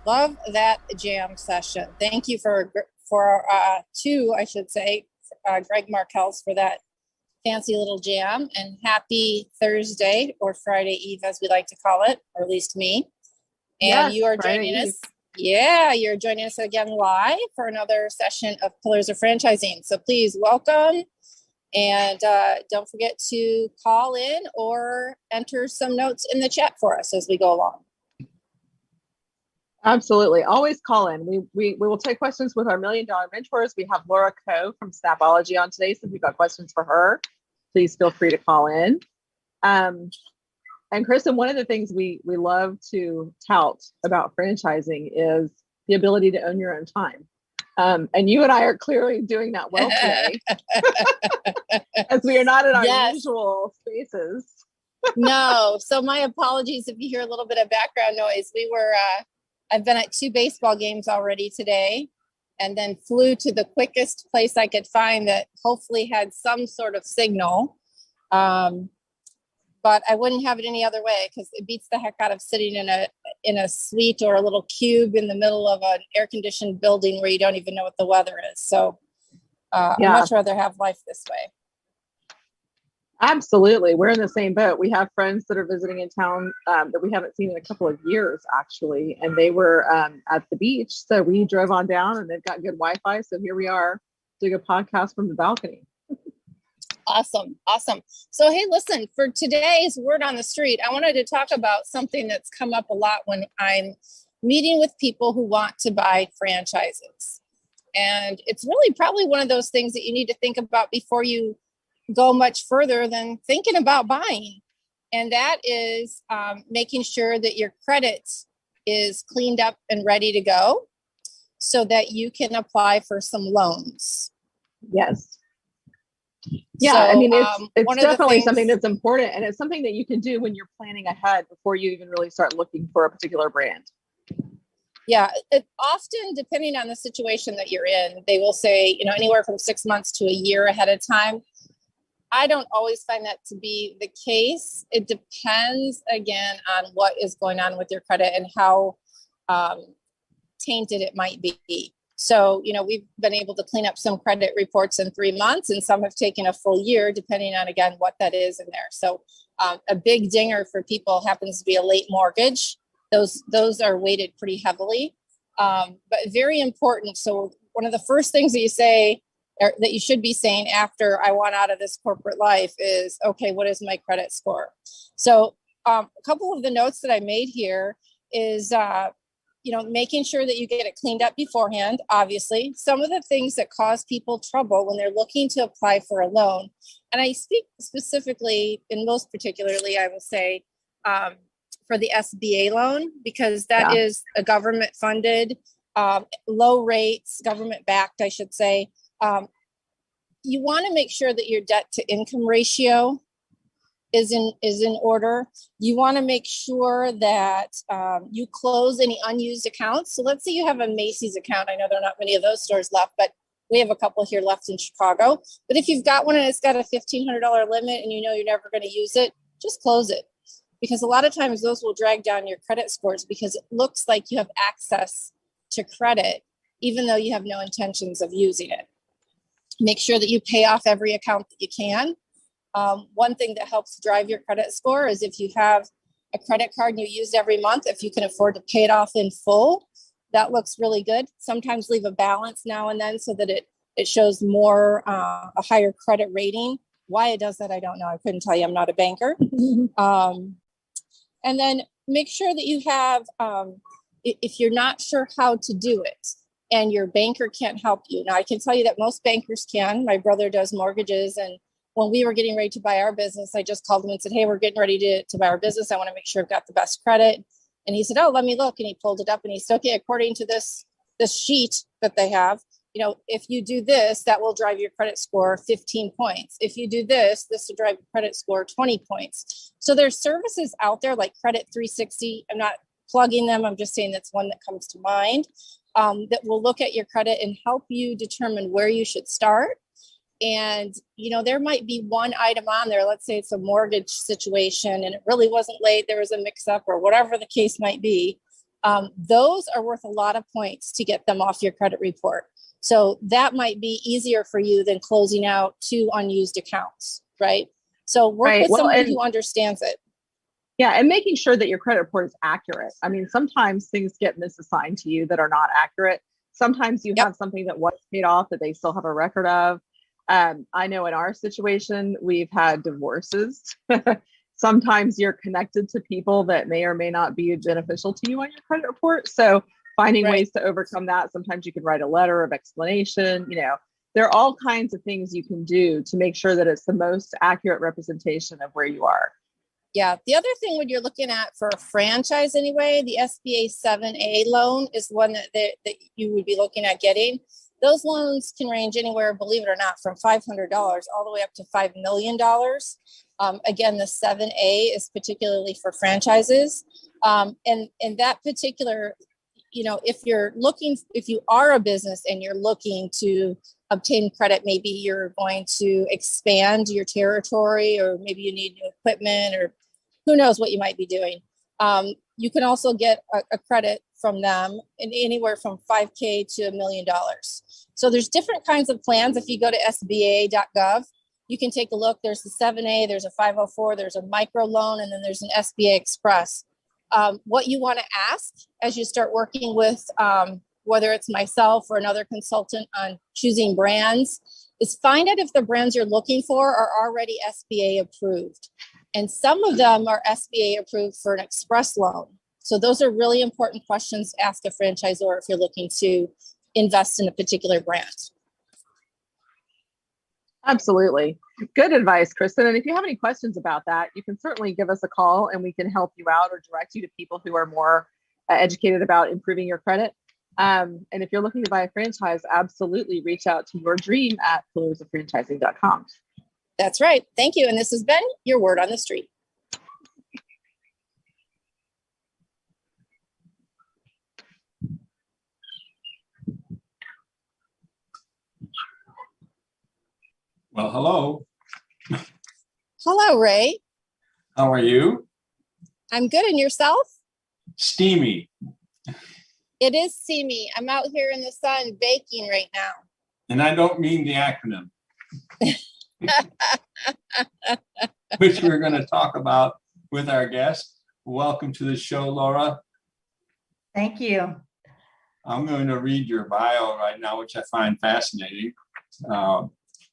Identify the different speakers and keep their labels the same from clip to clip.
Speaker 1: Love that jam session. Thank you for two, I should say, Greg Markels for that fancy little jam, and happy Thursday or Friday Eve, as we like to call it, or at least me. And
Speaker 2: Yes,
Speaker 1: you are
Speaker 2: Friday
Speaker 1: joining
Speaker 2: Eve.
Speaker 1: us. Yeah, you're joining us again live for another session of Pillars of Franchising. So please welcome. And don't forget to call in or enter some notes in the chat for us as we go along.
Speaker 2: Absolutely. Always call in. We will take questions with our Million Dollar Mentors. We have Laura Coe from Snapology on today. So if you've got questions for her, please feel free to call in. And Kristin, one of the things we love to tout about franchising is the ability to own your own time. And you and I are clearly doing that well today, as we are not in our usual spaces.
Speaker 1: No. So my apologies if you hear a little bit of background noise. I've been at 2 baseball games already today, and then flew to the quickest place I could find that hopefully had some sort of signal. But I wouldn't have it any other way, because it beats the heck out of sitting in a suite or a little cube in the middle of an air-conditioned building where you don't even know what the weather is. So I'd much rather have life this way.
Speaker 2: Absolutely. We're in the same boat. We have friends that are visiting in town that we haven't seen in a couple of years, actually. And they were at the beach. So we drove on down, and they've got good Wi-Fi. So here we are doing a podcast from the balcony.
Speaker 1: Awesome. So, hey, listen, for today's Word on the Street, I wanted to talk about something that's come up a lot when I'm meeting with people who want to buy franchises. And it's really probably one of those things that you need to think about before you go much further than thinking about buying. And that is making sure that your credit is cleaned up and ready to go so that you can apply for some loans.
Speaker 2: Yes. Yeah, so, I mean, it's definitely something that's important, and it's something that you can do when you're planning ahead before you even really start looking for a particular brand.
Speaker 1: Yeah, often, depending on the situation that you're in, they will say, anywhere from 6 months to a year ahead of time. I don't always find that to be the case. It depends, again, on what is going on with your credit and how tainted it might be. So, we've been able to clean up some credit reports in 3 months, and some have taken a full year, depending on, again, what that is in there. So a big dinger for people happens to be a late mortgage. Those are weighted pretty heavily, but very important. So one of the first things that you say, or that you should be saying after I want out of this corporate life, is, okay, what is my credit score? So a couple of the notes that I made here is, making sure that you get it cleaned up beforehand, obviously. Some of the things that cause people trouble when they're looking to apply for a loan, and I speak specifically, and most particularly, I will say, for the SBA loan, because that is a government funded, low rates, government backed, I should say. You want to make sure that your debt to income ratio is in order. You want to make sure that you close any unused accounts. So let's say you have a Macy's account. I know there are not many of those stores left, but we have a couple here left in Chicago. But if you've got one and it's got a $1,500 limit and you're never going to use it, just close it. Because a lot of times those will drag down your credit scores, because it looks like you have access to credit, even though you have no intentions of using it. Make sure that you pay off every account that you can. One thing that helps drive your credit score is if you have a credit card and you use it every month, if you can afford to pay it off in full, that looks really good. Sometimes leave a balance now and then so that it shows more, a higher credit rating. Why it does that, I don't know. I couldn't tell you. I'm not a banker. And then make sure that you have, if you're not sure how to do it and your banker can't help you. Now, I can tell you that most bankers can. My brother does mortgages, and when we were getting ready to buy our business, I just called him and said, hey, we're getting ready to buy our business. I want to make sure I've got the best credit. And he said, oh, let me look. And he pulled it up and he said, okay, according to this sheet that they have, if you do this, that will drive your credit score 15 points. If you do this will drive your credit score 20 points. So there's services out there like Credit 360. I'm not plugging them. I'm just saying that's one that comes to mind, that will look at your credit and help you determine where you should start. And, there might be one item on there. Let's say it's a mortgage situation and it really wasn't late. There was a mix up or whatever the case might be. Those are worth a lot of points to get them off your credit report. So that might be easier for you than closing out 2 unused accounts, right? So work with somebody who understands it.
Speaker 2: Yeah, and making sure that your credit report is accurate. I mean, sometimes things get misassigned to you that are not accurate. Sometimes you have something that was paid off that they still have a record of. I know in our situation, we've had divorces. Sometimes you're connected to people that may or may not be beneficial to you on your credit report. So finding ways to overcome that. Sometimes you can write a letter of explanation. You know, there are all kinds of things you can do to make sure that it's the most accurate representation of where you are.
Speaker 1: Yeah. The other thing when you're looking at for a franchise anyway, the SBA 7A loan is one that you would be looking at getting. Those loans can range anywhere, believe it or not, from $500 all the way up to $5 million. Again, the 7A is particularly for franchises. And that particular, you know, if you are a business and you're looking to obtain credit, maybe you're going to expand your territory, or maybe you need new equipment, or who knows what you might be doing. You can also get a credit from them in anywhere from $5K to $1 million. So there's different kinds of plans. If you go to sba.gov, you can take a look. There's the 7A, there's a 504, there's a micro loan, and then there's an SBA Express. What you want to ask as you start working with, whether it's myself or another consultant on choosing brands, is find out if the brands you're looking for are already SBA approved. And some of them are SBA approved for an express loan. So those are really important questions to ask a franchisor if you're looking to invest in a particular brand.
Speaker 2: Absolutely. Good advice, Kristin. And if you have any questions about that, you can certainly give us a call and we can help you out or direct you to people who are more educated about improving your credit. And if you're looking to buy a franchise, absolutely reach out to your dream at pillars-of-franchising.com.
Speaker 1: That's right. Thank you. And this has been your word on the street.
Speaker 3: Well, hello.
Speaker 1: Hello, Ray.
Speaker 3: How are you?
Speaker 1: I'm good. And yourself?
Speaker 3: Steamy.
Speaker 1: It is steamy. I'm out here in the sun baking right now.
Speaker 3: And I don't mean the acronym, which we're going to talk about with our guest. Welcome to the show, Laura.
Speaker 4: Thank you.
Speaker 3: I'm going to read your bio right now, which I find fascinating.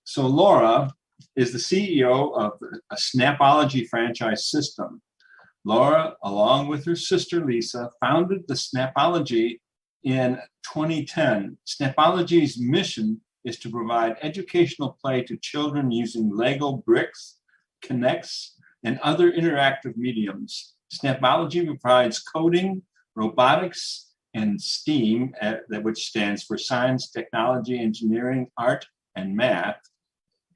Speaker 3: So Laura is the CEO of a Snapology franchise system. Laura, along with her sister Lisa, founded the Snapology in 2010. Snapology's mission is to provide educational play to children using Lego bricks, Kinects, and other interactive mediums. Snapology provides coding, robotics, and STEAM, which stands for science, technology, engineering, art, and math,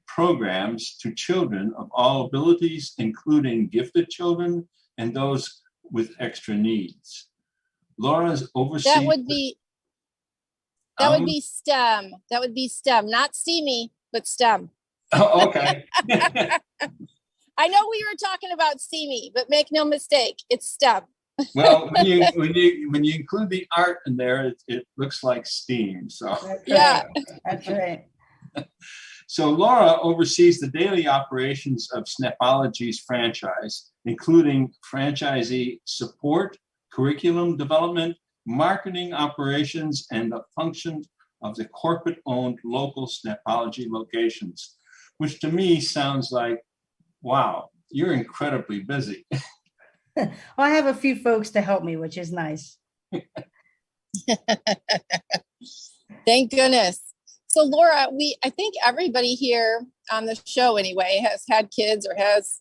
Speaker 3: programs to children of all abilities, including gifted children and those with extra needs. Laura's oversees... That would be
Speaker 1: STEM. That would be STEM, not steamy, but STEM.
Speaker 3: Oh, okay.
Speaker 1: I know we were talking about steamy, but make no mistake, it's STEM.
Speaker 3: Well, when you include the art in there, it looks like STEAM. So
Speaker 4: That's right.
Speaker 3: So Laura oversees the daily operations of Snapology's franchise, including franchisee support, curriculum development, marketing operations, and the functions of the corporate-owned local Snapology locations, which to me sounds like, wow, you're incredibly busy.
Speaker 4: Well, I have a few folks to help me, which is nice.
Speaker 1: Thank goodness. So Laura, I think everybody here on the show anyway has had kids or has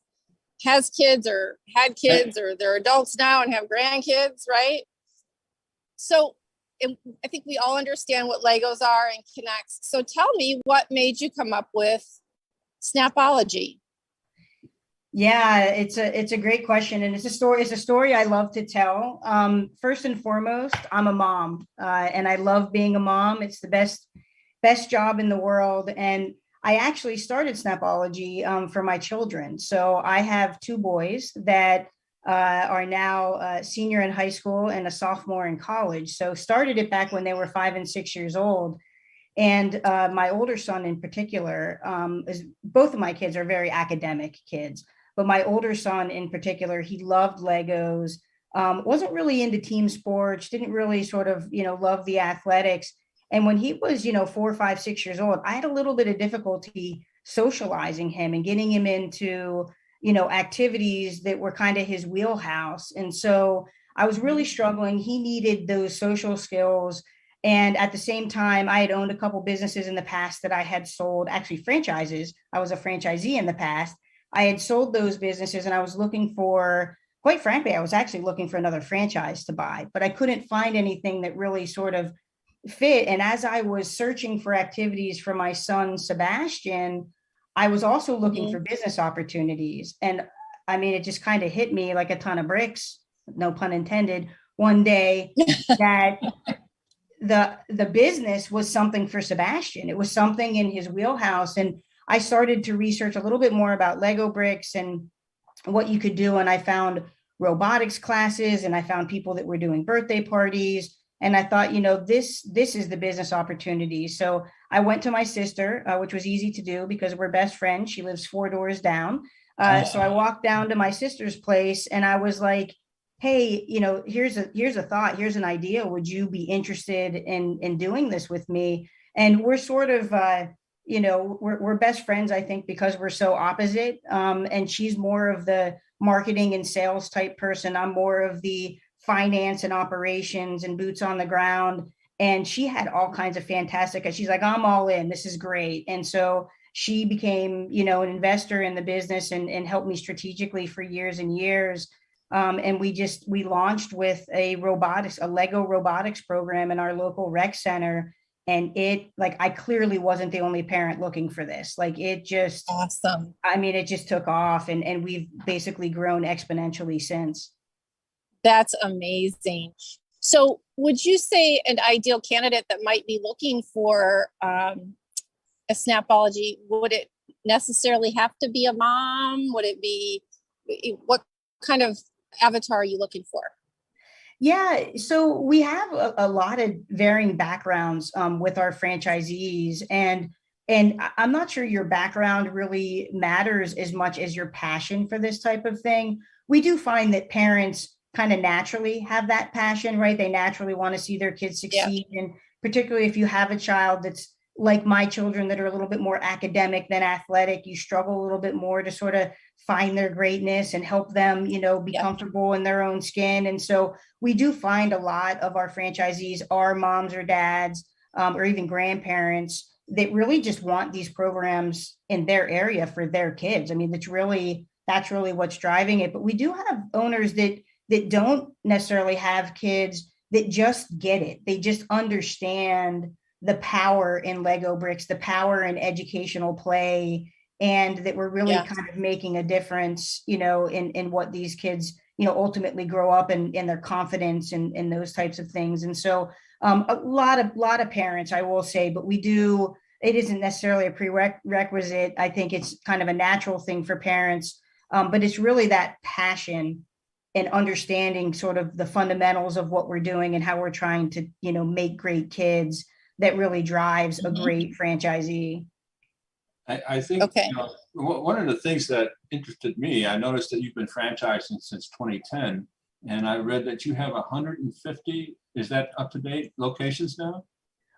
Speaker 1: kids or had kids, or they're adults now and have grandkids, right? So I think we all understand what Legos are and Kinects. So tell me, what made you come up with Snapology?
Speaker 4: Yeah, it's a great question, and it's a story I love to tell. First and foremost, I'm a mom, and I love being a mom. It's the best job in the world, and I actually started Snapology for my children. So I have two boys that are now a senior in high school and a sophomore in college. So started it back when they were 5 and 6 years old. And my older son in particular, both of my kids are very academic kids, but my older son in particular, he loved Legos, wasn't really into team sports, didn't really sort of, love the athletics. And when he was, 4, 5, 6 years old, I had a little bit of difficulty socializing him and getting him into, activities that were kind of his wheelhouse. And so I was really struggling. He needed those social skills. And at the same time, I had owned a couple businesses in the past that I had sold, actually franchises. I was a franchisee in the past. I had sold those businesses and I was looking for, quite frankly, I was actually looking for another franchise to buy, but I couldn't find anything that really sort of fit. And as I was searching for activities for my son, Sebastian, I was also looking for business opportunities. And I mean, it just kind of hit me like a ton of bricks, no pun intended, one day that the business was something for Sebastian. It was something in his wheelhouse. And I started to research a little bit more about Lego bricks and what you could do. And I found robotics classes and I found people that were doing birthday parties. And I thought, this is the business opportunity. So I went to my sister, which was easy to do because we're best friends. She lives 4 doors down. So I walked down to my sister's place and I was like, hey, here's a thought, here's an idea. Would you be interested in doing this with me? And we're sort of, we're best friends, I think, because we're so opposite. And she's more of the marketing and sales type person. I'm more of the finance and operations and boots on the ground. And she had all kinds of fantastic, she's like, I'm all in, this is great. And so she became, an investor in the business and helped me strategically for years and years. And we launched with a Lego robotics program in our local rec center. And I clearly wasn't the only parent looking for this. It just,
Speaker 1: awesome.
Speaker 4: I mean, it just took off and we've basically grown exponentially since.
Speaker 1: That's amazing. So would you say an ideal candidate that might be looking for a Snapology, would it necessarily have to be a mom? Would it be, what kind of avatar are you looking for?
Speaker 4: Yeah, so we have a lot of varying backgrounds with our franchisees, and I'm not sure your background really matters as much as your passion for this type of thing. We do find that parents kind of naturally have that passion, right? They naturally want to see their kids succeed. Yeah. And particularly if you have a child that's like my children that are a little bit more academic than athletic, you struggle a little bit more to sort of find their greatness and help them, be comfortable in their own skin. And so we do find a lot of our franchisees are moms or dads or even grandparents that really just want these programs in their area for their kids. I mean, that's really what's driving it. But we do have owners that don't necessarily have kids that just get it. They just understand the power in Lego bricks, the power in educational play, and that we're really kind of making a difference, in what these kids, ultimately grow up and their confidence and those types of things. And so a lot of parents, I will say, but it isn't necessarily a prerequisite. I think it's kind of a natural thing for parents, but it's really that passion and understanding sort of the fundamentals of what we're doing and how we're trying to, make great kids that really drives a great franchisee.
Speaker 3: I think one of the things that interested me, I noticed that you've been franchising since 2010, and I read that you have 150, is that up to date, locations now?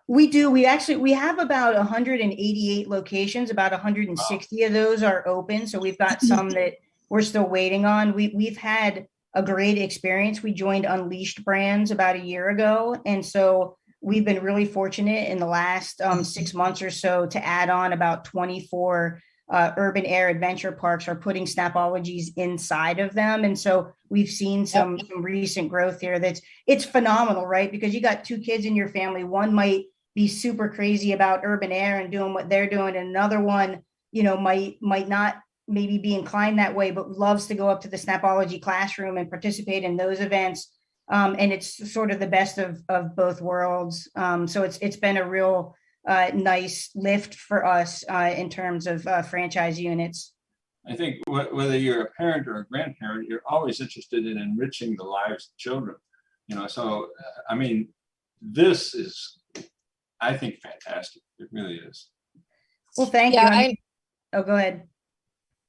Speaker 4: We do. We have about 188 locations, about 160 of those are open. So we've got some that we're still waiting on. We've had a great experience. We joined Unleashed Brands about a year ago. And so we've been really fortunate in the last 6 months or so to add on about 24 urban air adventure parks are putting Snapologies inside of them. And so we've seen some recent growth here it's phenomenal, right? Because you got 2 kids in your family. One might be super crazy about urban air and doing what they're doing. And another one, might not maybe be inclined that way, but loves to go up to the Snapology classroom and participate in those events. And it's sort of the best of both worlds. So it's been a real nice lift for us in terms of franchise units.
Speaker 3: I think whether you're a parent or a grandparent, you're always interested in enriching the lives of children. So I mean, this is, I think, fantastic. It really is.
Speaker 4: Well, thank you. Oh, go ahead.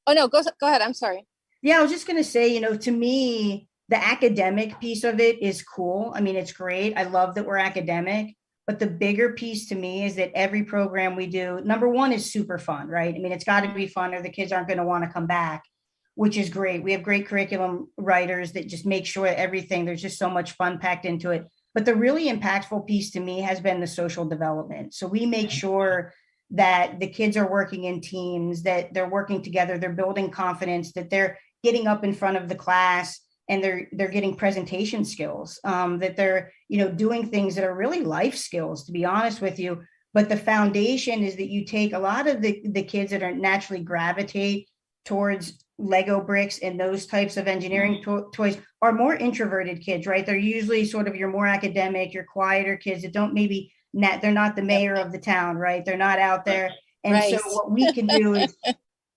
Speaker 1: Oh no, go ahead. I'm sorry.
Speaker 4: Yeah, I was just going to say, to me, the academic piece of it is cool. I mean, it's great. I love that we're academic. But the bigger piece to me is that every program we do, number one, is super fun, right? I mean, it's got to be fun or the kids aren't going to want to come back, which is great. We have great curriculum writers that just make sure everything, there's just so much fun packed into it. But the really impactful piece to me has been the social development. So we make sure that the kids are working in teams, that they're working together, they're building confidence, that they're getting up in front of the class and they're getting presentation skills, that they're, doing things that are really life skills, to be honest with you. But the foundation is that you take a lot of the kids that are naturally gravitate towards Lego bricks and those types of engineering toys are more introverted kids, right? They're usually sort of your more academic, your quieter kids that don't maybe, they're not the mayor of the town, right? They're not out there. And
Speaker 1: Right.
Speaker 4: so what we can do is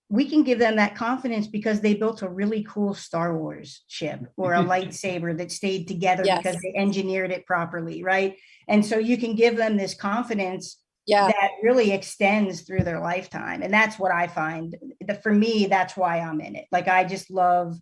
Speaker 4: we can give them that confidence because they built a really cool Star Wars ship or a lightsaber that stayed together because they engineered it properly, right? And so you can give them this confidence that really extends through their lifetime. And that's what I find. For me, that's why I'm in it. Like, I just love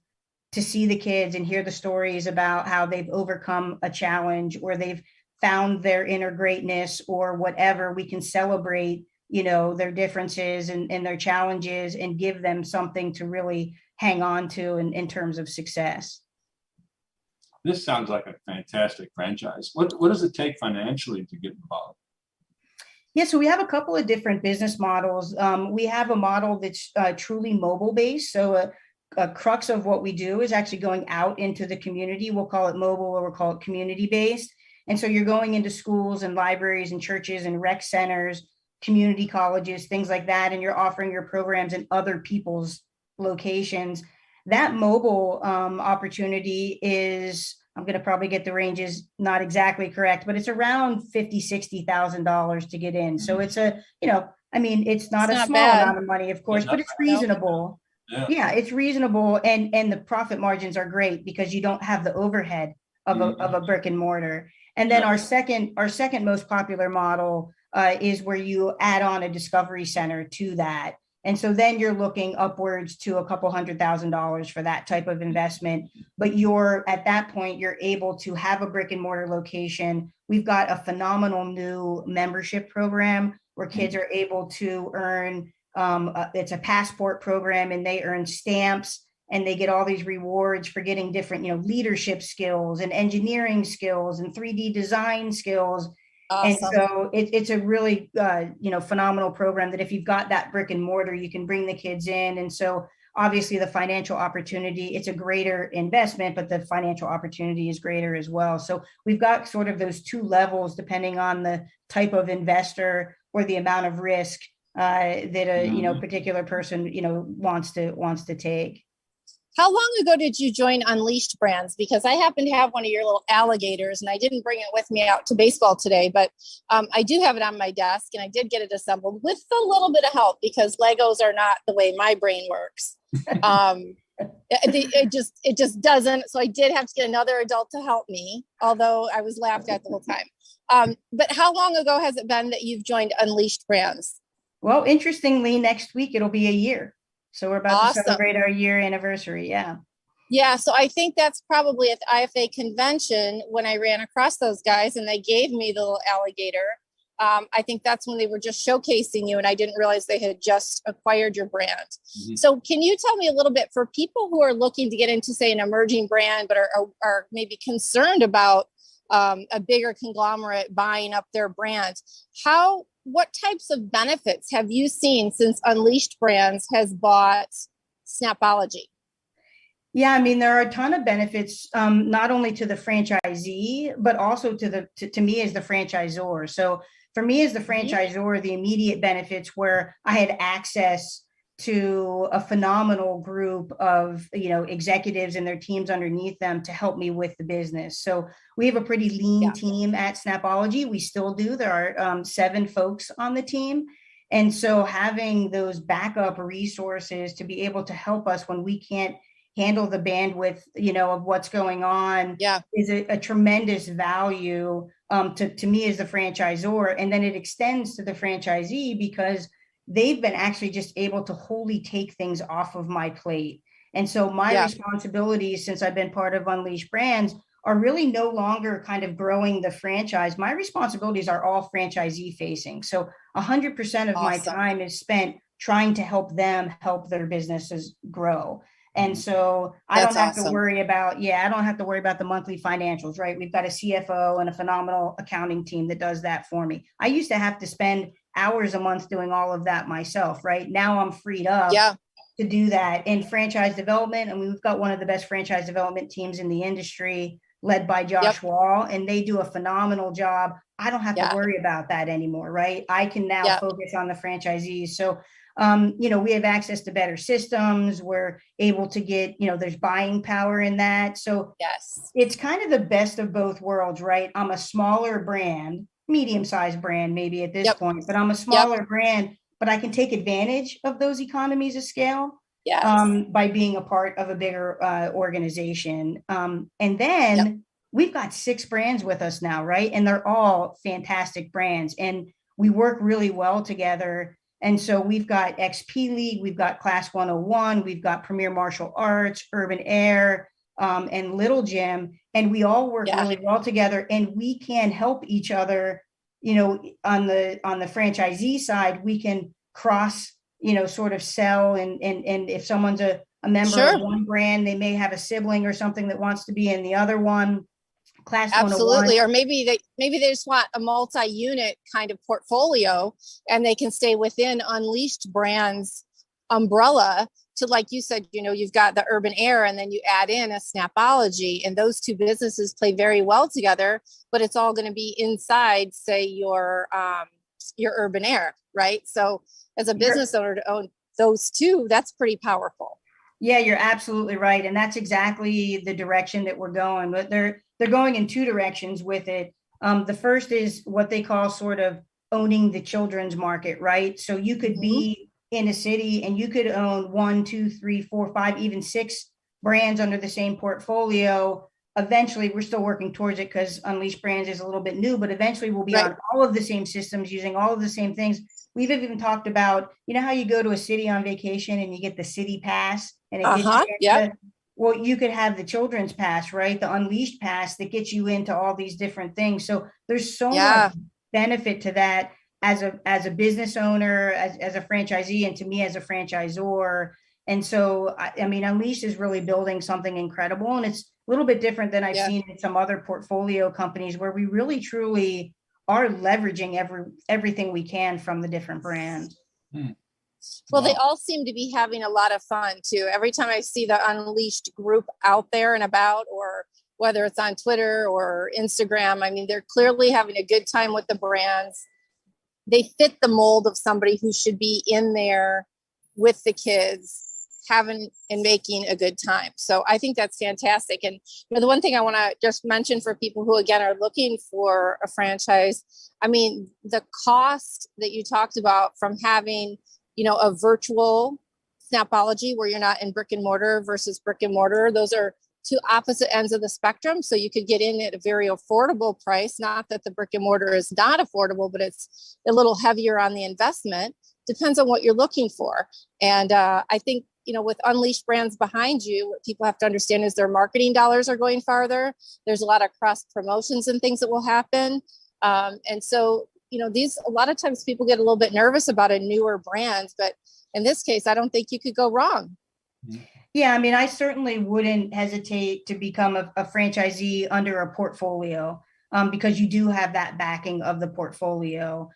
Speaker 4: to see the kids and hear the stories about how they've overcome a challenge or they've found their inner greatness or whatever. We can celebrate their differences and their challenges and give them something to really hang on to in terms of success.
Speaker 3: This sounds like a fantastic franchise. What does it take financially to get involved?
Speaker 4: Yeah, so we have a couple of different business models. We have a model that's truly mobile based. So a crux of what we do is actually going out into the community. We'll call it mobile or we'll call it community based. And so you're going into schools and libraries and churches and rec centers, community colleges, things like that, and you're offering your programs in other people's locations. That mobile opportunity is, I'm going to probably get the ranges not exactly correct, but it's around $50,000, $60,000 to get in. So it's a, it's not a small amount of money, of course, but it's reasonable. Yeah, it's reasonable, and the profit margins are great because you don't have the overhead of a brick and mortar. And then our second most popular model is where you add on a discovery center to that. And so then you're looking upwards to a couple $100,000 for that type of investment. But at that point, you're able to have a brick and mortar location. We've got a phenomenal new membership program where kids are able to earn, it's a passport program, and they earn stamps and they get all these rewards for getting different, leadership skills and engineering skills and 3D design skills. Awesome. And so it's a really, phenomenal program that if you've got that brick and mortar, you can bring the kids in. And so obviously the financial opportunity, it's a greater investment, but the financial opportunity is greater as well. So we've got sort of those two levels, depending on the type of investor or the amount of risk that a, particular person, wants to take.
Speaker 1: How long ago did you join Unleashed Brands? Because I happen to have one of your little alligators and I didn't bring it with me out to baseball today, but I do have it on my desk and I did get it assembled with a little bit of help because Legos are not the way my brain works. It just doesn't. So I did have to get another adult to help me, although I was laughed at the whole time. But how long ago has it been that you've joined Unleashed Brands?
Speaker 4: Well, interestingly, next week it'll be a year. So we're about to celebrate our year anniversary. Yeah.
Speaker 1: Yeah. So I think that's probably at the IFA convention when I ran across those guys and they gave me the little alligator. I think that's when they were just showcasing you and I didn't realize they had just acquired your brand. Mm-hmm. So can you tell me a little bit for people who are looking to get into, say, an emerging brand, but are maybe concerned about a bigger conglomerate buying up their brand? What types of benefits have you seen since Unleashed Brands has bought Snapology?
Speaker 4: Yeah, I mean, there are a ton of benefits, not only to the franchisee, but also to me as the franchisor. So for me as the franchisor, the immediate benefits where I had access to a phenomenal group of, executives and their teams underneath them to help me with the business. So we have a pretty lean team at Snapology. We still do. There are 7 folks on the team. And so having those backup resources to be able to help us when we can't handle the bandwidth, of what's going on, is a tremendous value to me as the franchisor. And then it extends to the franchisee because they've been actually just able to wholly take things off of my plate. And so my responsibilities, since I've been part of Unleashed Brands, are really no longer kind of growing the franchise. My responsibilities are all franchisee facing. So 100% of my time is spent trying to help them help their businesses grow. And so I don't have to worry about, I don't have to worry about the monthly financials, right? We've got a CFO and a phenomenal accounting team that does that for me. I used to have to spend hours a month doing all of that myself, right? Now I'm freed up to do that in franchise development. And we've got one of the best franchise development teams in the industry, led by Josh Wall, and they do a phenomenal job. I don't have to worry about that anymore, right? I can now focus on the franchisees. So we have access to better systems. We're able to get, there's buying power in that. So it's kind of the best of both worlds, right? I'm a smaller brand, medium-sized brand, maybe at this point, but I'm a smaller brand, but I can take advantage of those economies of scale by being a part of a bigger organization. And then we've got 6 brands with us now, right? And they're all fantastic brands, and we work really well together. And so we've got XP League, we've got Class 101, we've got Premier Martial Arts, Urban Air, and Little Gym, and we all work really well together, and we can help each other. On the franchisee side, we can cross, sort of sell, and if someone's a member of one brand, they may have a sibling or something that wants to be in the other one. Class 101.
Speaker 1: Or maybe they just want a multi-unit kind of portfolio, and they can stay within Unleashed Brands umbrella to, like you said, you've got the Urban Air, and then you add in a Snapology, and those two businesses play very well together, but it's all going to be inside, say, your Urban Air, right? So as a business owner to own those two, that's pretty powerful.
Speaker 4: Yeah, you're absolutely right. And that's exactly the direction that we're going. But they're going in 2 directions with it. The first is what they call sort of owning the children's market, right? So you could be in a city and you could own 1, 2, 3, 4, 5, even 6 brands under the same portfolio. Eventually, we're still working towards it because Unleashed Brands is a little bit new, but eventually we'll be on all of the same systems, using all of the same things. We've even talked about, how you go to a city on vacation and you get the city pass, and it gets you well, you could have the children's pass, right? The Unleashed pass that gets you into all these different things. So there's so much benefit to that as a business owner, as a franchisee, and to me as a franchisor. And so, I mean, Unleashed is really building something incredible, and it's a little bit different than I've seen in some other portfolio companies, where we really truly are leveraging everything we can from the different brands.
Speaker 1: Well, they all seem to be having a lot of fun too. Every time I see the Unleashed group out there and about, or whether it's on Twitter or Instagram, I mean, they're clearly having a good time with the brands. They fit the mold of somebody who should be in there with the kids, having and making a good time. So I think that's fantastic. And the one thing I want to just mention for people who, again, are looking for a franchise, I mean, the cost that you talked about from having, a virtual Snapology where you're not in brick and mortar versus brick and mortar, those are 2 opposite ends of the spectrum. So you could get in at a very affordable price. Not that the brick and mortar is not affordable, but it's a little heavier on the investment. Depends on what you're looking for. And I think, with Unleashed Brands behind you, what people have to understand is their marketing dollars are going farther. There's a lot of cross promotions and things that will happen. And so, a lot of times people get a little bit nervous about a newer brand, but in this case, I don't think you could go wrong.
Speaker 4: Yeah, I mean, I certainly wouldn't hesitate to become a franchisee under a portfolio, because you do have that backing of the portfolio.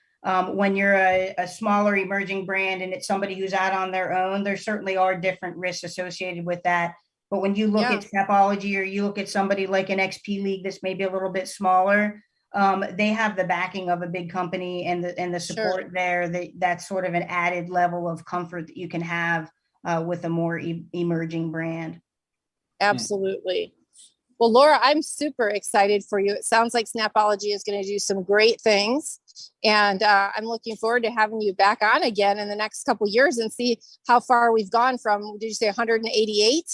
Speaker 4: When you're a smaller emerging brand and it's somebody who's out on their own, there certainly are different risks associated with that. But when you look at Snapology, or you look at somebody like an XP League that's maybe a little bit smaller, they have the backing of a big company and the support there. That's sort of an added level of comfort that you can have with a more emerging brand.
Speaker 1: Absolutely. Well, Laura, I'm super excited for you. It sounds like Snapology is going to do some great things. And I'm looking forward to having you back on again in the next couple of years and see how far we've gone from, did you say 188?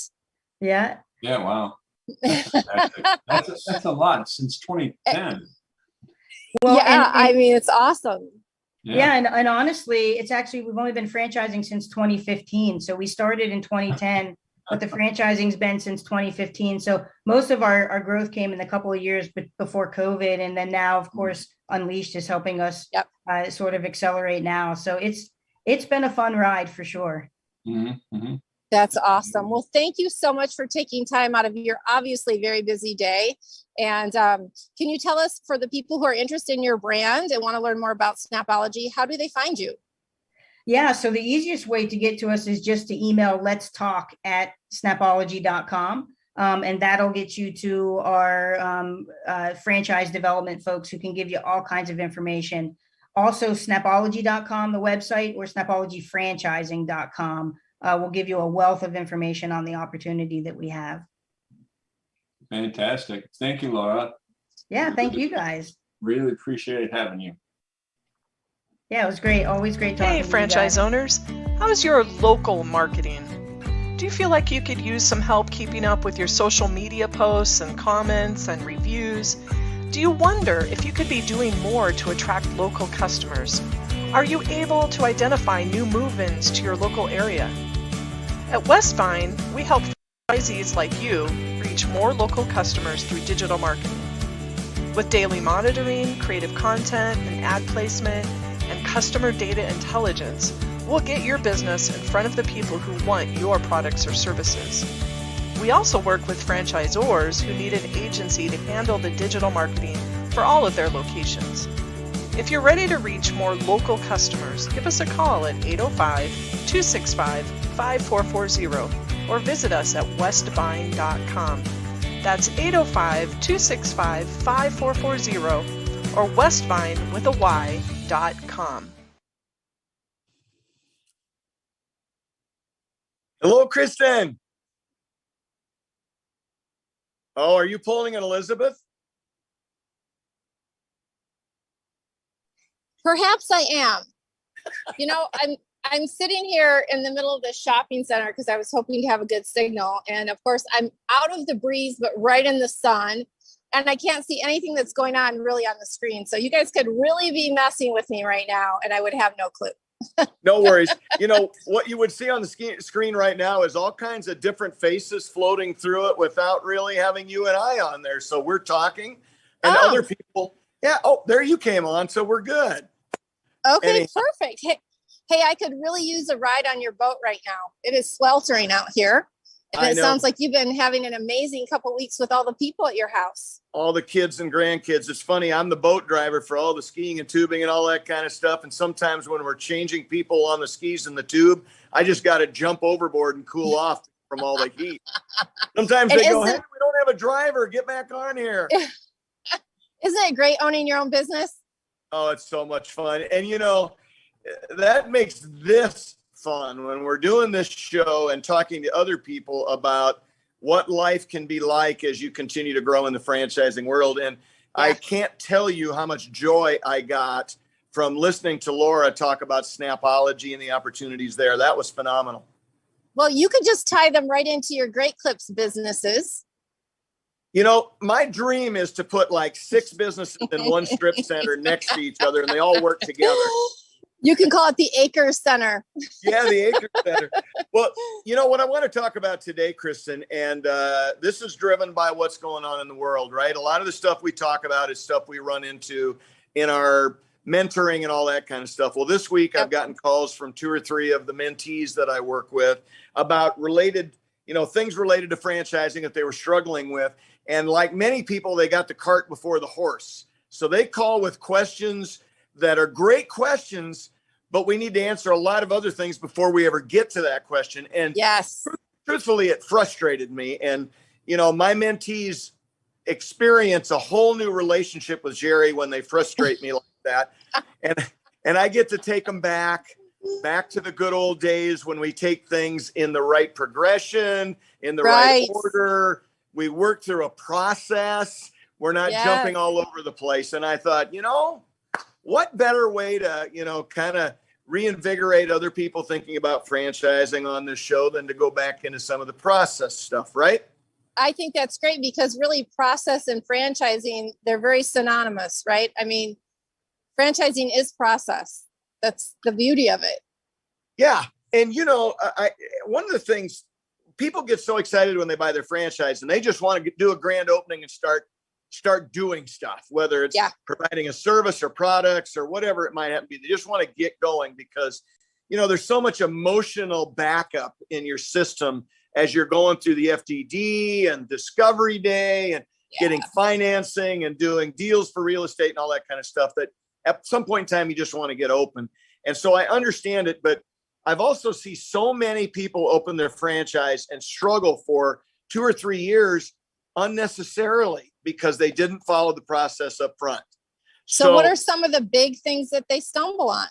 Speaker 4: Yeah.
Speaker 3: Yeah, wow. That's a lot since 2010.
Speaker 4: Well,
Speaker 1: yeah, I mean, it's awesome.
Speaker 4: Yeah, and honestly, it's actually, we've only been franchising since 2015. So we started in 2010, but the franchising's been since 2015. So most of our growth came in a couple of years before COVID. And then now, of course, Unleashed is helping us sort of accelerate now. So it's been a fun ride for sure.
Speaker 3: Mm-hmm, mm-hmm.
Speaker 1: That's awesome. Well, thank you so much for taking time out of your obviously very busy day. And can you tell us, for the people who are interested in your brand and want to learn more about Snapology, how do they find you?
Speaker 4: Yeah, so the easiest way to get to us is just to email letstalk@snapology.com. And that'll get you to our franchise development folks who can give you all kinds of information. Also, snapology.com, the website, or snapologyfranchising.com will give you a wealth of information on the opportunity that we have.
Speaker 3: Fantastic. Thank you, Laura.
Speaker 4: Yeah, thank you guys.
Speaker 3: Really appreciate having you.
Speaker 4: Yeah, it was great. Always great talking to you guys.
Speaker 5: Hey, franchise owners. How's your local marketing? Do you feel like you could use some help keeping up with your social media posts and comments and reviews? Do you wonder if you could be doing more to attract local customers? Are you able to identify new move-ins to your local area? At Westvine, we help franchisees like you reach more local customers through digital marketing. With daily monitoring, creative content, and ad placement, and customer data intelligence, we'll get your business in front of the people who want your products or services. We also work with franchisors who need an agency to handle the digital marketing for all of their locations. If you're ready to reach more local customers, give us a call at 805-265-5440 or visit us at westvine.com. That's 805-265-5440 or westvine.com.
Speaker 6: Hello, Kristin. Oh, are you pulling an Elizabeth?
Speaker 1: Perhaps I am. You know, I'm sitting here in the middle of the shopping center because I was hoping to have a good signal. And of course, I'm out of the breeze, but right in the sun. And I can't see anything that's going on really on the screen. So you guys could really be messing with me right now, and I would have no clue.
Speaker 6: No worries. You know, what you would see on the screen right now is all kinds of different faces floating through it without really having you and I on there. So we're talking and other people. Yeah. Oh, there you came on. So we're good.
Speaker 1: Okay, perfect. Hey, I could really use a ride on your boat right now. It is sweltering out here. And it sounds like you've been having an amazing couple weeks with all the people at your house.
Speaker 6: All the kids and grandkids. It's funny. I'm the boat driver for all the skiing and tubing and all that kind of stuff. And sometimes when we're changing people on the skis and the tube, I just got to jump overboard and cool off from all the heat. Sometimes they go, hey, we don't have a driver. Get back on here.
Speaker 1: Isn't it great owning your own business?
Speaker 6: Oh, it's so much fun. And, you know, that makes this fun when we're doing this show and talking to other people about what life can be like as you continue to grow in the franchising world. And I can't tell you how much joy I got from listening to Laura talk about Snapology and the opportunities there. That was phenomenal.
Speaker 1: Well, you could just tie them right into your Great Clips businesses.
Speaker 6: You know, my dream is to put like 6 businesses in one strip center next to each other and they all work together.
Speaker 1: You can call it the Acres Center.
Speaker 6: Yeah, the Acres Center. Well, you know what I want to talk about today, Kristin, and this is driven by what's going on in the world, right? A lot of the stuff we talk about is stuff we run into in our mentoring and all that kind of stuff. Well, this week I've gotten calls from 2 or 3 of the mentees that I work with about related, you know, things related to franchising that they were struggling with. And like many people, they got the cart before the horse. So they call with questions that are great questions, but we need to answer a lot of other things before we ever get to that question. And
Speaker 1: yes,
Speaker 6: truthfully, it frustrated me. And, you know, my mentees experience a whole new relationship with Jerry when they frustrate me like that. And I get to take them back to the good old days when we take things in the right progression, in the right order, We work through a process. We're not
Speaker 1: Yes.
Speaker 6: jumping all over the place. And I thought, what better way to, kind of reinvigorate other people thinking about franchising on this show than to go back into some of the process stuff, right?
Speaker 1: I think that's great because really process and franchising, they're very synonymous, right? I mean, franchising is process. That's the beauty of it.
Speaker 6: Yeah. And, one of the things, people get so excited when they buy their franchise and they just want to do a grand opening and start doing stuff, whether it's providing a service or products or whatever it might have to be. They just want to get going because, there's so much emotional backup in your system as you're going through the FDD and discovery day and getting financing and doing deals for real estate and all that kind of stuff, that at some point in time, you just want to get open. And so I understand it, but I've also seen so many people open their franchise and struggle for 2 or 3 years unnecessarily because they didn't follow the process up front.
Speaker 1: So what are some of the big things that they stumble on?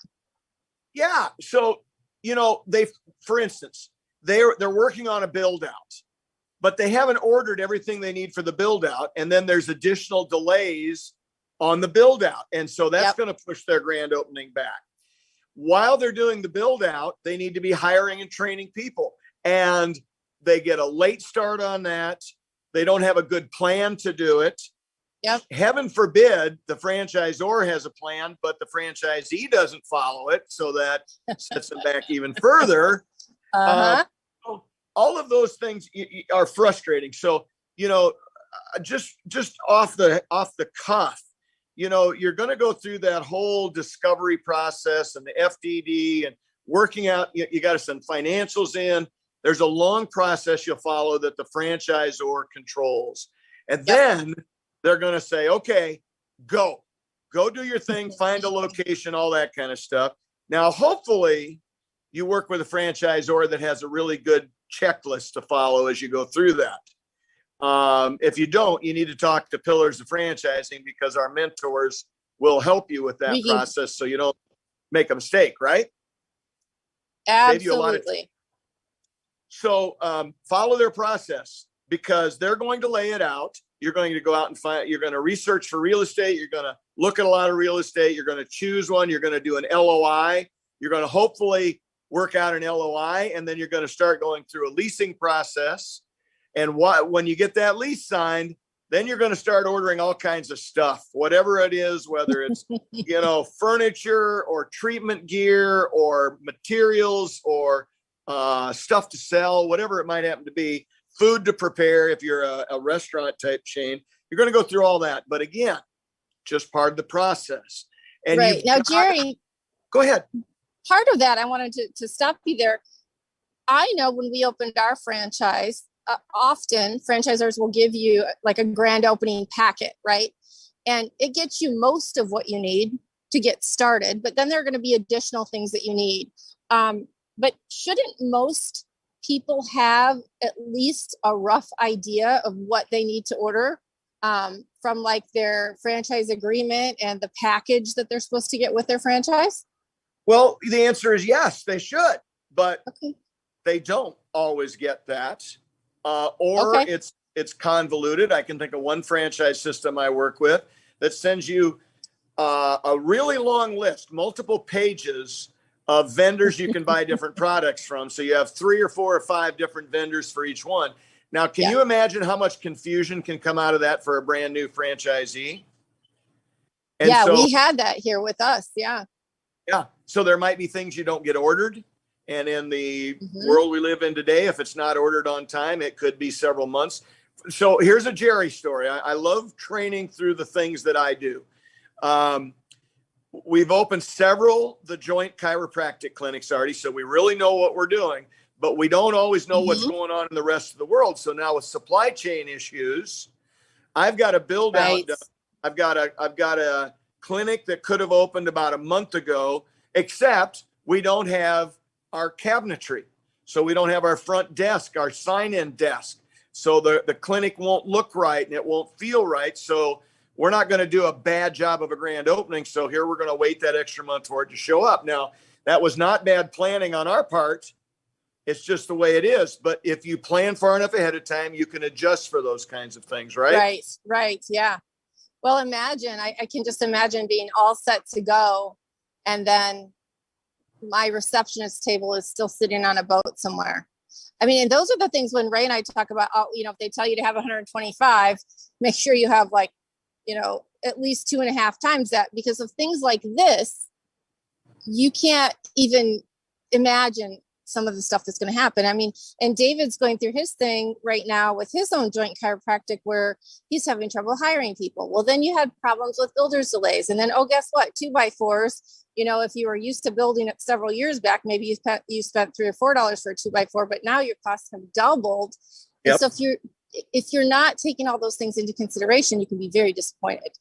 Speaker 6: Yeah. So, for instance, they're working on a build out, but they haven't ordered everything they need for the build out. And then there's additional delays on the build out. And so that's going to push their grand opening back. While they're doing the build out, they need to be hiring and training people, and they get a late start on that. They don't have a good plan to do it.
Speaker 1: Yep.
Speaker 6: Heaven forbid the franchisor has a plan, but the franchisee doesn't follow it. So that sets them back even further. All of those things are frustrating. So, just off the cuff, you're going to go through that whole discovery process and the FDD and working out. You got to send financials in. There's a long process you'll follow that the franchisor controls. And then they're going to say, okay, go do your thing, find a location, all that kind of stuff. Now, hopefully you work with a franchisor that has a really good checklist to follow as you go through that. If you don't, you need to talk to Pillars of Franchising because our mentors will help you with that process so you don't make a mistake, right?
Speaker 1: Absolutely.
Speaker 6: So follow their process because they're going to lay it out. You're going to go out and you're going to research for real estate. You're going to look at a lot of real estate. You're going to choose one. You're going to do an LOI. You're going to hopefully work out an LOI, and then you're going to start going through a leasing process. And when you get that lease signed, then you're going to start ordering all kinds of stuff, whatever it is, whether it's, furniture or treatment gear or materials or stuff to sell, whatever it might happen to be, food to prepare. If you're a restaurant type chain, you're going to go through all that. But again, just part of the process. And
Speaker 1: right now, Jerry,
Speaker 6: go ahead.
Speaker 1: Part of that, I wanted to stop you there. I know when we opened our franchise, often franchisors will give you like a grand opening packet, right? And it gets you most of what you need to get started, but then there are going to be additional things that you need. But shouldn't most people have at least a rough idea of what they need to order from like their franchise agreement and the package that they're supposed to get with their franchise?
Speaker 6: Well, the answer is yes, they should, but they don't always get that. It's convoluted. I can think of one franchise system I work with that sends you a really long list, multiple pages of vendors you can buy different products from. So you have 3 or 4 or 5 different vendors for each one. Now, can you imagine how much confusion can come out of that for a brand new franchisee? And
Speaker 1: we had that here with us. Yeah.
Speaker 6: So there might be things you don't get ordered. And in the world we live in today, if it's not ordered on time, it could be several months. So here's a Jerry story. I love training through the things that I do. We've opened several the joint chiropractic clinics already, so we really know what we're doing, but we don't always know what's going on in the rest of the world. So now with supply chain issues, I've got to build out. I've got a clinic that could have opened about a month ago, except we don't have our cabinetry. So we don't have our front desk, our sign-in desk. So the clinic won't look right and it won't feel right. So we're not going to do a bad job of a grand opening. So here we're going to wait that extra month for it to show up. Now, that was not bad planning on our part. It's just the way it is. But if you plan far enough ahead of time, you can adjust for those kinds of things, right?
Speaker 1: Right. Yeah. Well, imagine, I can just imagine being all set to go. And then my receptionist table is still sitting on a boat somewhere. I mean, and those are the things when Ray and I talk about, if they tell you to have 125, make sure you have like, at least 2.5 times that, because of things like this, you can't even imagine some of the stuff that's going to happen. I mean, and David's going through his thing right now with his own joint chiropractic where he's having trouble hiring people. Well, then you had problems with builders delays. And then, guess what? 2x4s, if you were used to building it several years back, maybe you spent $3 or $4 for a 2x4, but now your costs have doubled.
Speaker 6: Yep.
Speaker 1: And so if you're not taking all those things into consideration, you can be very disappointed.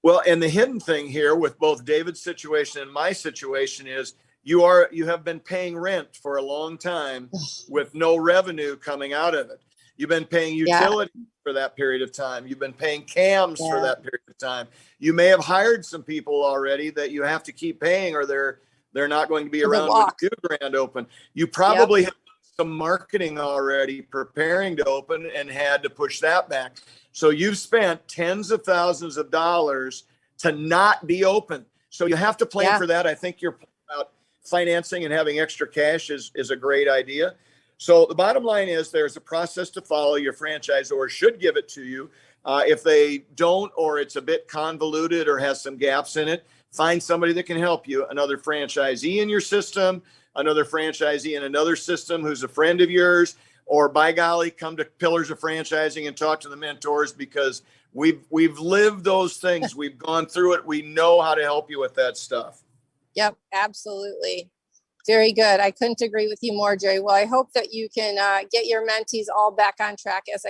Speaker 6: Well, and the hidden thing here with both David's situation and my situation is you have been paying rent for a long time with no revenue coming out of it. You've been paying utilities for that period of time. You've been paying cams for that period of time. You may have hired some people already that you have to keep paying, or they're not going to be around when you do grand open. You probably have some marketing already preparing to open and had to push that back. So you've spent tens of thousands of dollars to not be open. So you have to plan for that. I think you're about financing and having extra cash is a great idea. So the bottom line is there's a process to follow. Your franchisor should give it to you. If they don't, or it's a bit convoluted or has some gaps in it, find somebody that can help you, another franchisee in your system, another franchisee in another system who's a friend of yours, or by golly, come to Pillars of Franchising and talk to the mentors, because we've lived those things. We've gone through it. We know how to help you with that stuff.
Speaker 1: Yep, absolutely. Very good. I couldn't agree with you more, Jerry. Well, I hope that you can get your mentees all back on track, as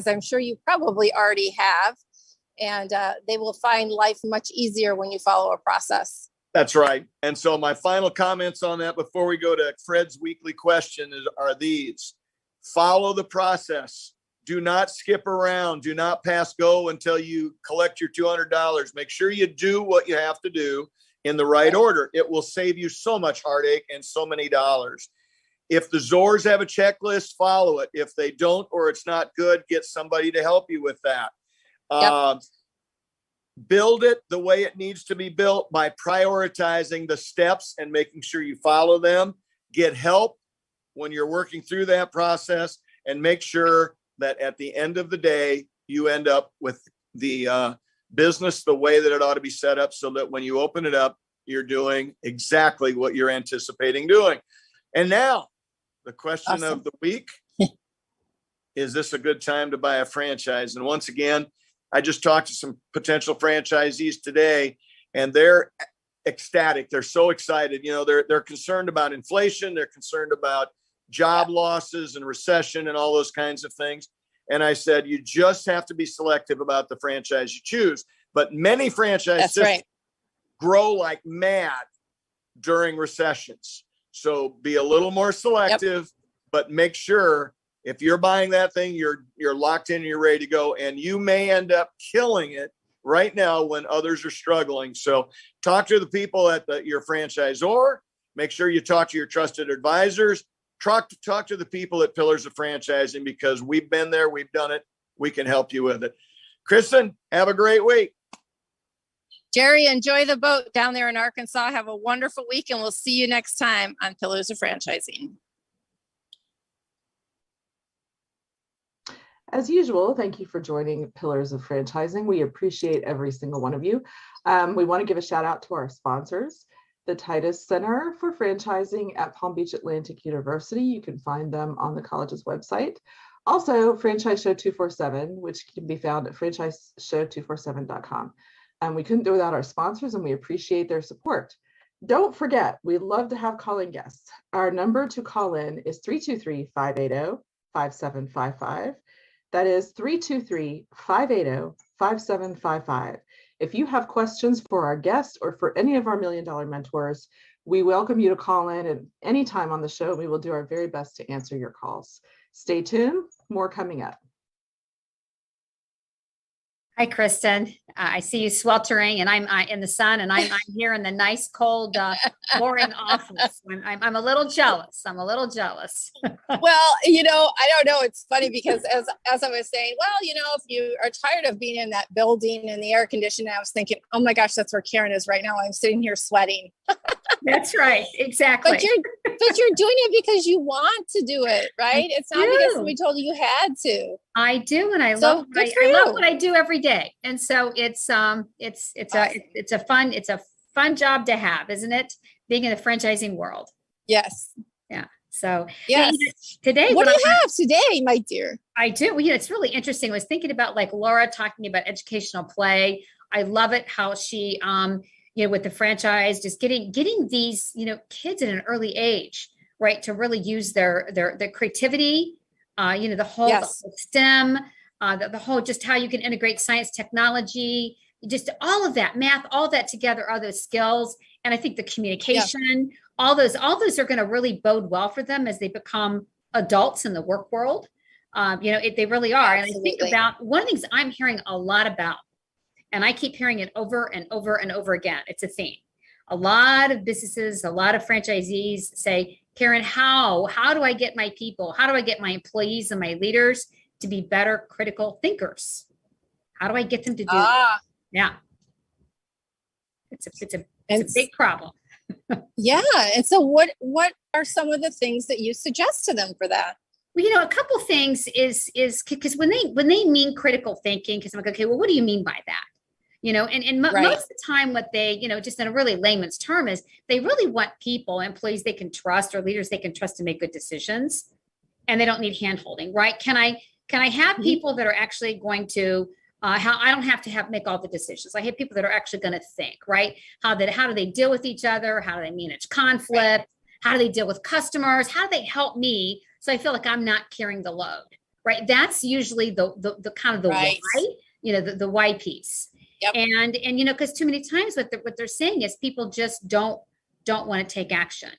Speaker 1: I'm sure you probably already have, and they will find life much easier when you follow a process.
Speaker 6: That's right. And so my final comments on that before we go to Fred's weekly question are these: follow the process. Do not skip around. Do not pass go until you collect your $200. Make sure you do what you have to do in the right order. It will save you so much heartache and so many dollars. If the Zors have a checklist, follow it. If they don't, or it's not good, get somebody to help you with that. Build it the way it needs to be built by prioritizing the steps and making sure you follow them. Get help when you're working through that process, and make sure that at the end of the day, you end up with the business the way that it ought to be set up, so that when you open it up, you're doing exactly what you're anticipating doing. And now the question of the week, is this a good time to buy a franchise? And once again, I just talked to some potential franchisees today, and they're ecstatic. They're so excited. They're concerned about inflation. They're concerned about job losses and recession and all those kinds of things. And I said, you just have to be selective about the franchise you choose. But many franchises grow like mad during recessions. So be a little more selective, but make sure if you're buying that thing, you're locked in and you're ready to go. And you may end up killing it right now when others are struggling. So talk to the people at your franchisor. Make sure you talk to your trusted advisors. Talk to the people at Pillars of Franchising, because we've been there, we've done it. We can help you with it. Kristin, have a great week.
Speaker 1: Jerry, enjoy the boat down there in Arkansas. Have a wonderful week, and we'll see you next time on Pillars of Franchising.
Speaker 2: As usual, thank you for joining Pillars of Franchising. We appreciate every single one of you. We want to give a shout out to our sponsors, the Titus Center for Franchising at Palm Beach Atlantic University. You can find them on the college's website. Also, Franchise Show 247, which can be found at franchiseshow247.com. And we couldn't do without our sponsors, and we appreciate their support. Don't forget, we'd love to have calling guests. Our number to call in is 323-580-5755. That is 323-580-5755. If you have questions for our guests or for any of our $1 Million mentors, we welcome you to call in at any time on the show. We will do our very best to answer your calls. Stay tuned, more coming up.
Speaker 7: Hi, Kristen. I see you sweltering, and I'm in the sun, and I'm here in the nice, cold, boring office. I'm a little jealous. I'm a little jealous.
Speaker 1: Well, I don't know. It's funny because as I was saying, well, if you are tired of being in that building and the air conditioning, I was thinking, oh my gosh, that's where Karen is right now. I'm sitting here sweating.
Speaker 7: That's right. Exactly.
Speaker 1: But you're doing it because you want to do it, right? It's not because somebody told you had to.
Speaker 7: I do, and I love what I do every day. And so it's a fun job to have, isn't it? Being in the franchising world.
Speaker 1: Yes.
Speaker 7: Yeah. So
Speaker 1: yes.
Speaker 7: Today,
Speaker 1: what do you have today, my dear?
Speaker 7: I do. Well, it's really interesting. I was thinking about like Laura talking about educational play. I love it how she with the franchise, just getting these, kids at an early age, right, to really use their creativity, the whole STEM, the whole just how you can integrate science, technology, just all of that, math, all that together are those skills. And I think the communication, all those are going to really bode well for them as they become adults in the work world. They really are.
Speaker 1: Absolutely.
Speaker 7: And I think about one of the things I'm hearing a lot about, and I keep hearing it over and over and over again. It's a theme. A lot of businesses, a lot of franchisees say, Karen, how do I get my people? How do I get my employees and my leaders to be better critical thinkers? How do I get them to do that? Yeah. It's a big problem.
Speaker 1: Yeah. And so what are some of the things that you suggest to them for that?
Speaker 7: Well, a couple things is because when they mean critical thinking, because I'm like, okay, well, what do you mean by that? Most of the time what they, just in a really layman's term is they really want people, employees they can trust or leaders they can trust to make good decisions, and they don't need hand-holding, right? Can I have people that are actually going to, I don't have to make all the decisions. I have people that are actually going to think, right? How do they deal with each other? How do they manage conflict? How do they deal with customers? How do they help me so I feel like I'm not carrying the load, right? That's usually the kind of the why, the why piece.
Speaker 1: Yep.
Speaker 7: And because too many times what they're saying is people just don't want to take action.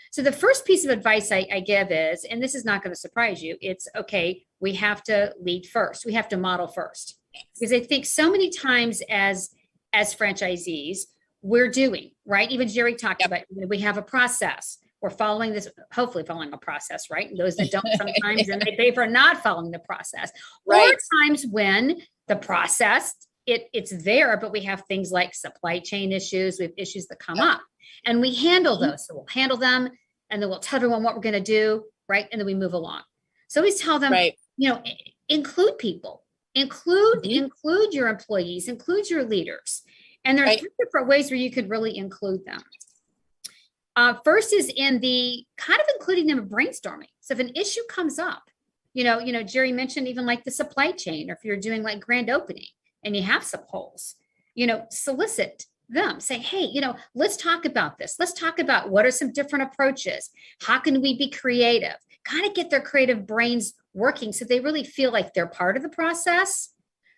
Speaker 7: So the first piece of advice I give is, and this is not going to surprise you, it's okay, we have to lead first. We have to model first. Because I think so many times as franchisees, we're doing, right? Even Jerry talked about, we have a process. We're hopefully following a process, right? And those that don't sometimes, and they pay for not following the process.
Speaker 1: Right.
Speaker 7: Or times when the process, it's there, but we have things like supply chain issues. We have issues that come up, and we handle those. So we'll handle them, and then we'll tell everyone what we're going to do, right? And then we move along. So always tell them, include people, include your employees, include your leaders. And there are three different ways where you could really include them. First is in the kind of including them in brainstorming. So if an issue comes up, Jerry mentioned even like the supply chain, or if you're doing like grand opening and you have some holes, solicit them, say, hey, let's talk about this. Let's talk about what are some different approaches. How can we be creative? Kind of get their creative brains working so they really feel like they're part of the process.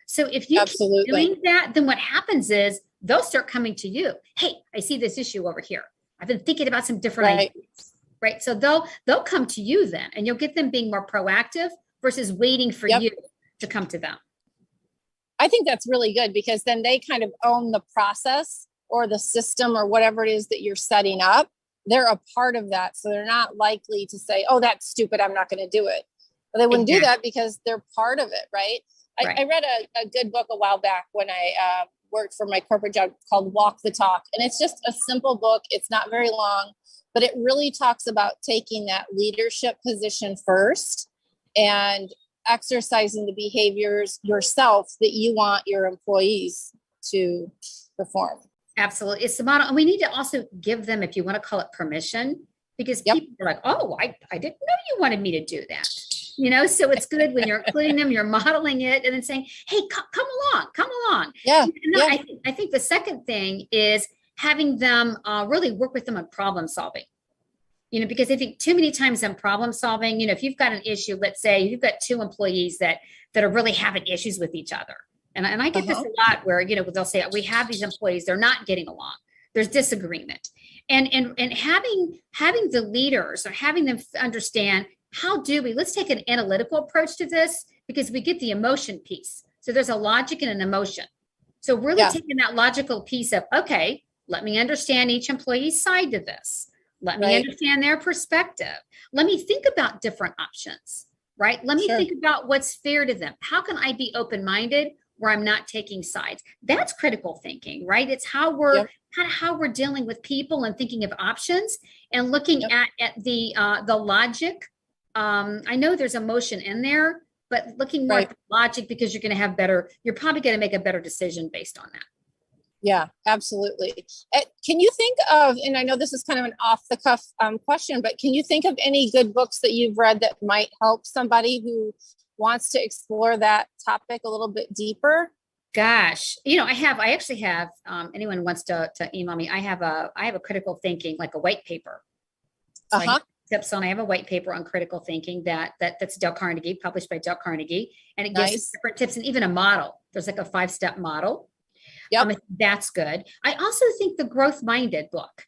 Speaker 7: So if you keep doing that, then what happens is they'll start coming to you. Hey, I see this issue over here. I've been thinking about some different ideas, right? So they'll come to you then, and you'll get them being more proactive versus waiting for you to come to them.
Speaker 1: I think that's really good because then they kind of own the process or the system or whatever it is that you're setting up. They're a part of that. So they're not likely to say, oh, that's stupid, I'm not going to do it. But they wouldn't do that because they're part of it, right? I read a good book a while back when I worked for my corporate job called Walk the Talk. And it's just a simple book. It's not very long, but it really talks about taking that leadership position first and exercising the behaviors yourself that you want your employees to perform.
Speaker 7: Absolutely. It's the model. And we need to also give them, if you want to call it, permission, because people are like, oh, I didn't know you wanted me to do that. So it's good when you're including them, you're modeling it and then saying, hey, come along.
Speaker 1: Yeah.
Speaker 7: I think the second thing is having them really work with them on problem solving. Because I think too many times in problem solving, if you've got an issue, let's say you've got two employees that are really having issues with each other. And I get this a lot where, they'll say, we have these employees, they're not getting along. There's disagreement. And having the leaders or having them understand, let's take an analytical approach to this because we get the emotion piece. So there's a logic and an emotion. So really
Speaker 1: Yeah.
Speaker 7: taking that logical piece of, okay, let me understand each employee's side to this. Let me
Speaker 1: Right.
Speaker 7: understand their perspective. Let me think about different options, right? Let me
Speaker 1: Sure.
Speaker 7: think about what's fair to them. How can I be open-minded where I'm not taking sides? That's critical thinking, right? It's how we're
Speaker 1: Yep.
Speaker 7: kind of how we're dealing with people and thinking of options and looking
Speaker 1: Yep.
Speaker 7: at the logic. I know there's emotion in there, but looking more
Speaker 1: Right.
Speaker 7: at the logic, because you're probably going to make a better decision based on that.
Speaker 1: Yeah, absolutely. Can you think of, and I know this is kind of an off the cuff question, but can you think of any good books that you've read that might help somebody who wants to explore that topic a little bit deeper?
Speaker 7: Gosh, I actually have, anyone wants to email me. I have a critical thinking, like a white paper. So I
Speaker 1: Uh-huh.
Speaker 7: have tips on, I have a white paper on critical thinking that's Dale Carnegie, published by Dale Carnegie. And it gives
Speaker 1: Nice.
Speaker 7: different tips and even a model. There's like a 5-step model.
Speaker 1: Yep.
Speaker 7: That's good. I also think the growth minded book,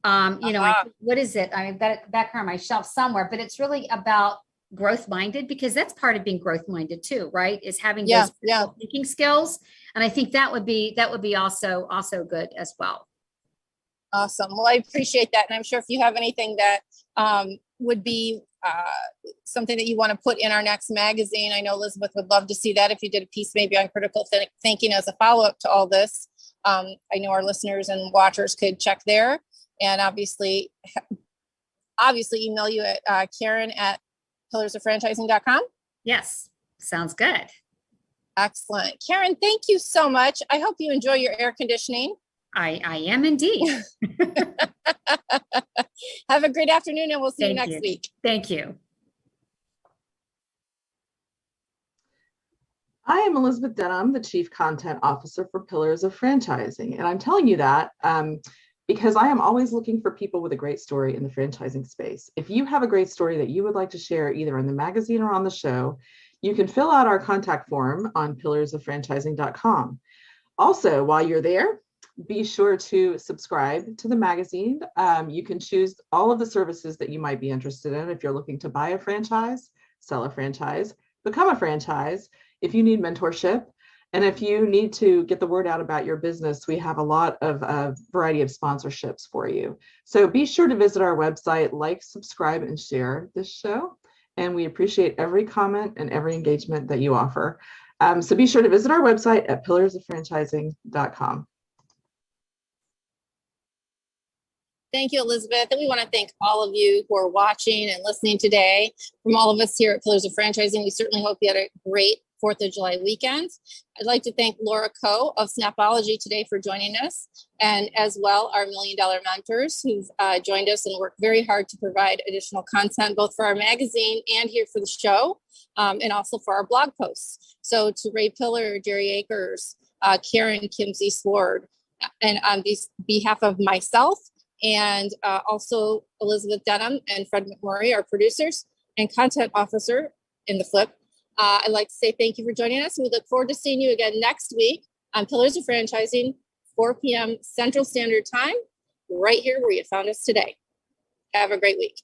Speaker 1: Uh-huh.
Speaker 7: what is it? I've got it back here on my shelf somewhere, but it's really about growth minded, because that's part of being growth minded too, right? Is having
Speaker 1: Yeah,
Speaker 7: those
Speaker 1: yeah.
Speaker 7: critical thinking skills. And I think that would be also good as well.
Speaker 1: Awesome. Well, I appreciate that. And I'm sure if you have anything that would be something that you want to put in our next magazine, I know Elizabeth would love to see that. If you did a piece maybe on critical thinking as a follow-up to all this, I know our listeners and watchers could check there. And obviously email you at Karen at pillarsoffranchising.com.
Speaker 7: Yes. Sounds good.
Speaker 1: Excellent. Karen, thank you so much. I hope you enjoy your air conditioning.
Speaker 7: I am indeed.
Speaker 1: Have a great afternoon, and we'll see you
Speaker 7: Thank
Speaker 1: next
Speaker 7: you.
Speaker 1: week.
Speaker 7: Thank you.
Speaker 2: I am Elizabeth Denham, the Chief Content Officer for Pillars of Franchising. And I'm telling you that because I am always looking for people with a great story in the franchising space. If you have a great story that you would like to share either in the magazine or on the show, you can fill out our contact form on pillarsoffranchising.com. Also, while you're there, be sure to subscribe to the magazine. You can choose all of the services that you might be interested in. If you're looking to buy a franchise, sell a franchise, become a franchise, if you need mentorship, and if you need to get the word out about your business, we have a lot of variety of sponsorships for you. So be sure to visit our website, like, subscribe, and share this show. And we appreciate every comment and every engagement that you offer. So be sure to visit our website at pillarsoffranchising.com.
Speaker 1: Thank you, Elizabeth. And we want to thank all of you who are watching and listening today. From all of us here at Pillars of Franchising, we certainly hope you had a great 4th of July weekend. I'd like to thank Laura Coe of Snapology today for joining us, and as well our Million Dollar mentors who've joined us and worked very hard to provide additional content, both for our magazine and here for the show, and also for our blog posts. So to Ray Pillar, Jerry Akers, Karen Kimsey Sword, and on behalf of myself, and also Elizabeth Denham and Fred McMurray, our producers and content officer in the flip. I'd like to say thank you for joining us. We look forward to seeing you again next week on Pillars of Franchising, 4 p.m. Central Standard Time, right here where you found us today. Have a great week.